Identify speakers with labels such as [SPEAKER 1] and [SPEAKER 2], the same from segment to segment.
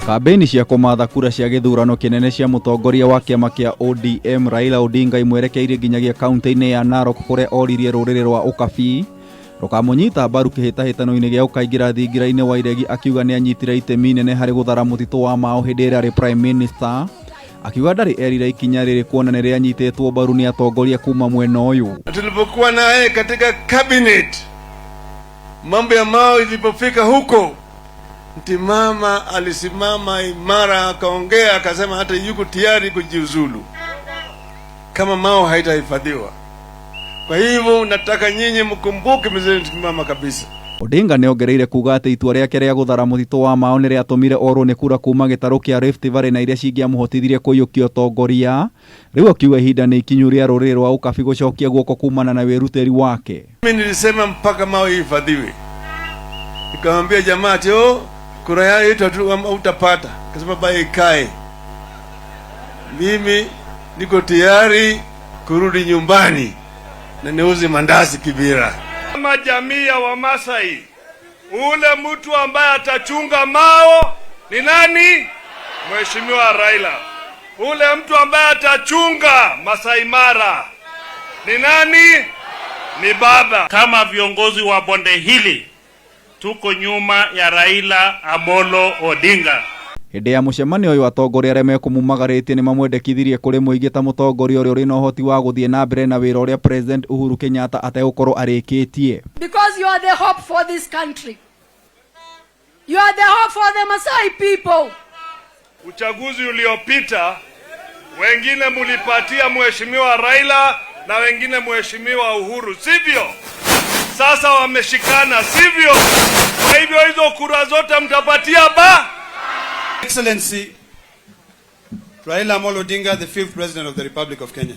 [SPEAKER 1] Kambeni cia kumatha kura cia githurano kinene cia Mutongoria wa kiama kia ODM Raila Odinga imwerekeirie nginyagia kaunti-ini ya Narok kuria oririe ruriri rwa Ukabi rukamunyita mbaru kihitahitano-ini gia ukaingira thingira-ini wa iregi akiuga nianyitire itemi inene hari guthara mutitu wa mao hindi ira ari prime minister akiuga ndari erire ikinya riri kuona ni rianyititwo mbaru ni atongoria kuma mwena uyu.
[SPEAKER 2] Tulipokuwa naye katika cabinet, mambo ya mao ilipofika huko, mama alisimama imara, akaongea akasema hata yuko tayari kujiuzulu kama mao haitahifadhiwa. Kwa hivyo nataka nyinyi mkumbuke mzee mama kabisa.
[SPEAKER 1] Odinga neongereire kuga ati itua riake ria guthara mutitu wa mao ni riatumire orwo ni kura kuma gitaro kia Rift Valley na iria cingiamuhotithirie kuyukia Atongoria. Riu akiuga ihinda ni ikinyu ria ruriri rwa Ukabi gucokia guoko kumana na wiruteri wake.
[SPEAKER 2] Mimi nilisema mpaka mao ihifadhiwe. Nikamwambia jamaa ati kura yetu tu utapata. Akasema bye ikae. Mimi niko tayari kurudi nyumbani na niuze mandazi Kibira.
[SPEAKER 3] Kama jamii ya Wamasai, ule mtu ambaye atachunga mao ni nani? Mheshimiwa Raila. Ule mtu ambaye atachunga Masai Mara ni nani? Ni baba. Kama viongozi wa bonde hili tuko nyuma ya Raila Amolo Odinga.
[SPEAKER 1] Hindi ya mucemanio uyu atongoria aria mekumumagaritie ni mamwendekithirie kuri muingi ta mutongoria uria uri na uhoti wa guthie na mbere na wira uria President Uhuru Kenyatta ategukorwo arikitie.
[SPEAKER 4] Because you are the hope for this country. You are the hope for the Masai people.
[SPEAKER 3] Uchaguzi uliopita wengine mulipatia Mheshimiwa Raila na wengine Mheshimiwa Uhuru, sivyo? Sasa wameshikana, sivyo? Kwa hivyo hizo kura zote mtapatia
[SPEAKER 5] Excellency Raila Amolo Odinga, the 5th President of the Republic of Kenya.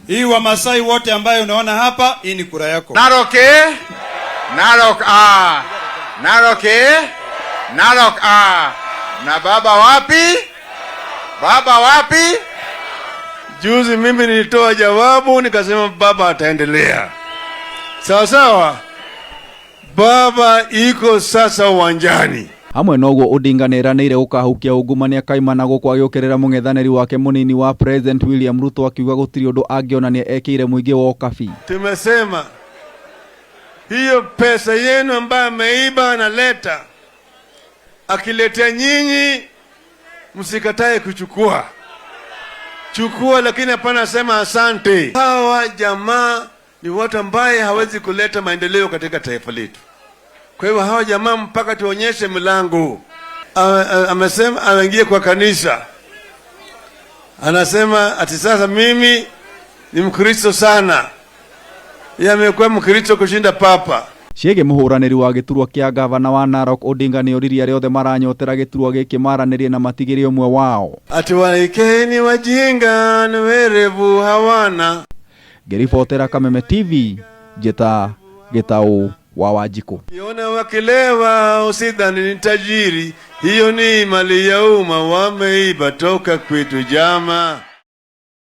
[SPEAKER 5] Hii wa Masai wote ambayo unaona hapa, hii ni kura yako.
[SPEAKER 6] Narok Narok na baba wapi? Baba wapi?
[SPEAKER 2] Juzi mimi nilitoa jawabu nikasema baba ataendelea. Sawa sawa. Baba iko sasa uwanjani.
[SPEAKER 1] Hamwe noguo Odinga neranire ukahukia ungumania kaimana guku agiukirira mung'ethaniri wake munini wa President William Ruto akiuga gutiri undu angionania ekire muingi wa Ukabi.
[SPEAKER 2] Tumesema hiyo pesa yenu ambayo ameiba analeta, akiletea nyinyi msikatae kuchukua. Chukua, lakini hapana sema asante. Hawa jamaa ni watu ambaye hawezi kuleta maendeleo katika taifa letu. Kwa hivyo hawa jamaa mpaka tuonyeshe mlango. Amesema anaingia kwa kanisa. Anasema ati sasa mimi ni Mkristo sana. Yeye amekuwa Mkristo kushinda papa.
[SPEAKER 1] Ciege muhuraniri wa giturwa kia gavana wa Narok Odinga ni oririe aria othe maranyotera giturwa giki maranirie na matigiri umwe wao.
[SPEAKER 2] Ati waikeni wajinga na werevu hawana.
[SPEAKER 1] Ngiribotera Kameme TV, Jeta Gitau wa Wanjiku.
[SPEAKER 2] Kiona wakilewa usidhani ni tajiri, hiyo ni mali ya umma, wameiba toka kwetu jamaa.